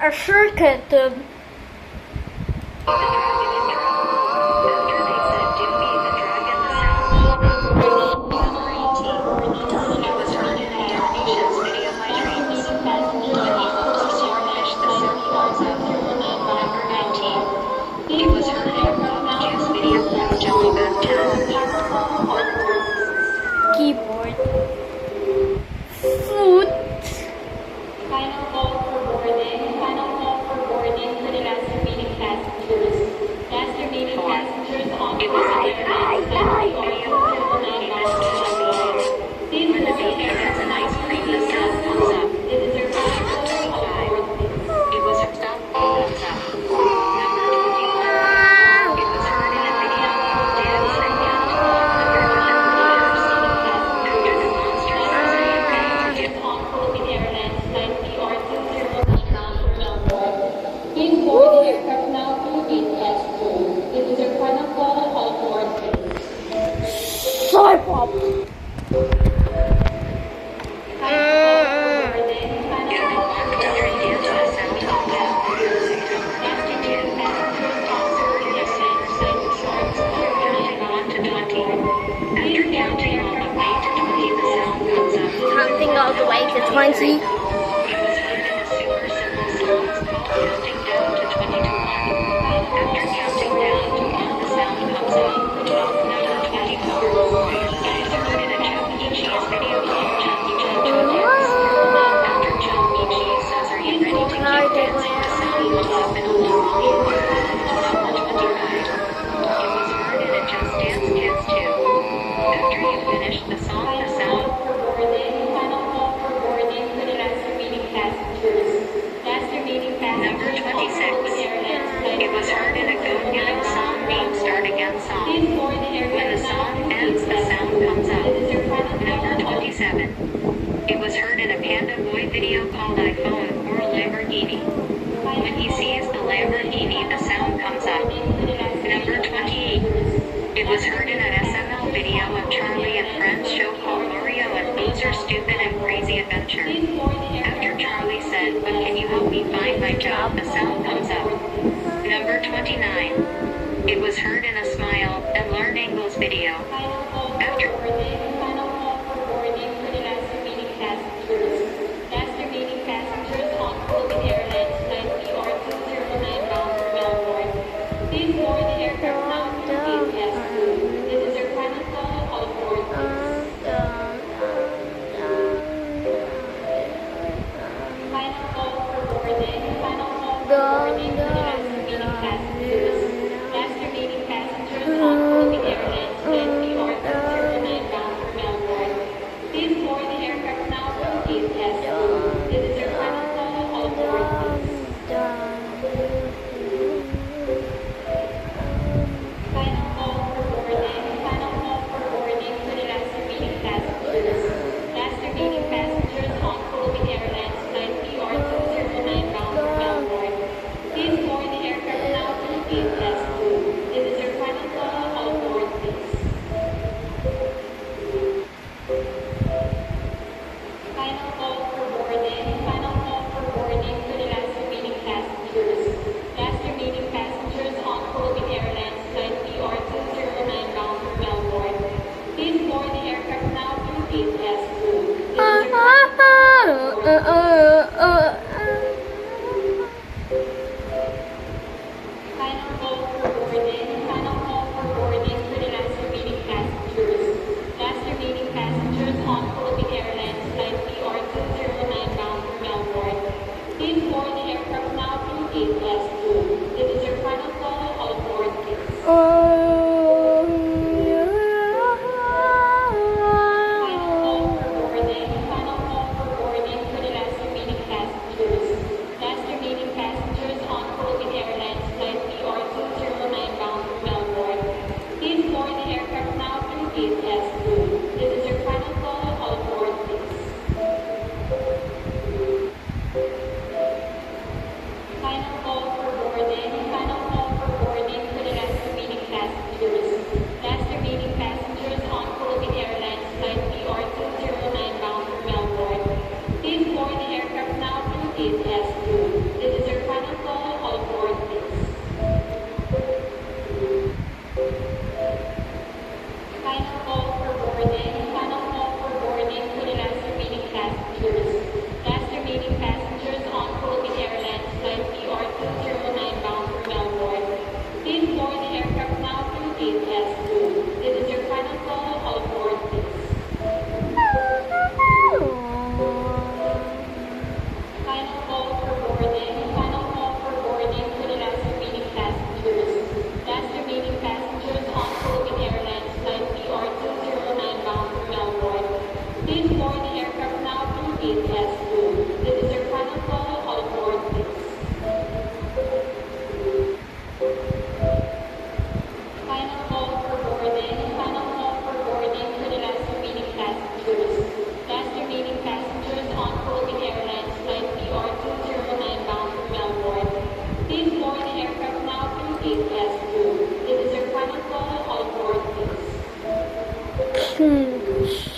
A circuit. Keyboard. Foot. Final call for boarding. Final call for boarding for the last remaining passengers. Last remaining passengers on the airline. Please board the air has an ice cream. The sound comes up. This is your final call for boarding. It was her stop. Comes up. Number 21. It was heard in a video called Dance and Count. Under the monsters are saying if on Philippine Airlines flight PR209 bound for Melbourne. Please board the aircraft now through gate S2. This is your final call board. Sorry, Pop. Counting all the way to 20. It was heard in a go-getting song named Start Again song. When the song ends, the sound comes up. Number 27. It was heard in a Panda Boy video called iPhone or Lamborghini. When he sees the Lamborghini, the sound comes up. Number 28. It was heard in an SML video of Charlie and Friends show called Mario and Bowser Stupid and Crazy Adventure. After Charlie said, "But can you help me find my job?" the sound comes up. Number 29. It was heard in a Smile and Learn English video. After final call for boarding for the last remaining passengers. Last remaining passengers on Philippine Airlines flight PR209 bound for Melbourne. Please board the aircraft now through gate S2. This is your final call board. Final call for boarding. Final call for boarding for the last remaining passengers. Last remaining passengers on Philippine Airlines flight PR209 bound for Melbourne. Please board the aircraft now through gate S2. This is your final call board. Final call for boarding. Final call for boarding for the last remaining passengers. Last remaining passengers on Philippine Airlines flight PR209 bound for Melbourne. Please board the Hmm.